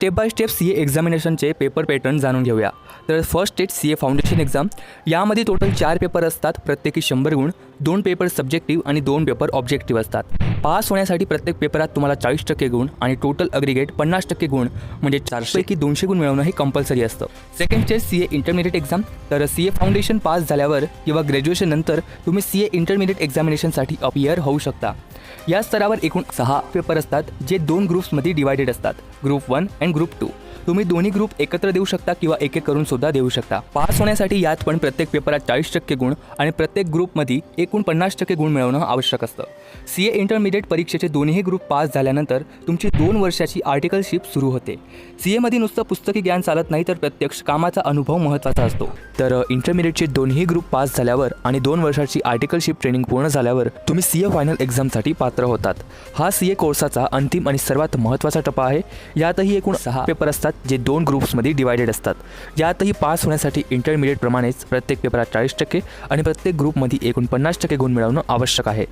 Step by step C A एक्झामिनेशनचे paper pattern जाणून घेऊया. तर first stage C A foundation exam. यामध्ये टोटल 4 पेपर असतात, प्रत्येकी 100 गुण. 2 पेपर सब्जेक्टिव्ह आणि 2 पेपर ऑब्जेक्टिव्ह असतात. पास होण्यासाठी प्रत्येक पेपरात तुम्हाला 40% गुण आणि टोटल अग्रिगेट 50% गुण म्हणजे 400 की 200 गुण मिळवणं हे कंपल्सरी असतं. सेकंड स्टेज सी ए इंटरमिडिएट एक्झाम. तर सी ए फाउंडेशन पास झाल्यावर किंवा ग्रॅज्युएशन नंतर तुम्ही सी ए इंटरमिडिएट एक्झामिनेशनसाठी अपियर होऊ शकता. या स्तरावर एकूण 6 पेपर असतात, जे 2 ग्रुप्समध्ये डिवायडेड असतात, ग्रुप 1 अँड ग्रुप 2. तुम्ही दोन्ही ग्रुप एकत्र देऊ शकता किंवा एक एक करून सुद्धा देऊ शकता. पास होण्यासाठी यात पण प्रत्येक पेपरात 40% गुण आणि प्रत्येक ग्रुपमध्ये एकूण 50% गुण मिळवणं आवश्यक असतं. सी ए इंटरमिडिएट परीक्षेचे दोन्ही ग्रुप पास झाल्यानंतर तुमची 2 वर्षाची आर्टिकलशिप सुरू होते. सी एमध्ये नुसतं पुस्तकी ज्ञान चालत नाही, तर प्रत्यक्ष कामाचा अनुभव महत्त्वाचा असतो. तर इंटरमिडिएटचे दोन्ही ग्रुप पास झाल्यावर आणि 2 वर्षाची आर्टिकलशिप ट्रेनिंग पूर्ण झाल्यावर तुम्ही सी ए फायनल एक्झामसाठी पात्र होतात. हा सी ए कोर्साचा अंतिम आणि सर्वात महत्त्वाचा टप्पा आहे. यातही एकूण 6 पेपर असतात, जे 2 ग्रुप्समध्ये डिवायडेड असतात. यातही पास होण्यासाठी इंटरमिडिएट प्रमाणेच प्रत्येक पेपरात 40% आणि प्रत्येक ग्रुपमध्ये एकूण 50% गुण मिळवणं आवश्यक आहे.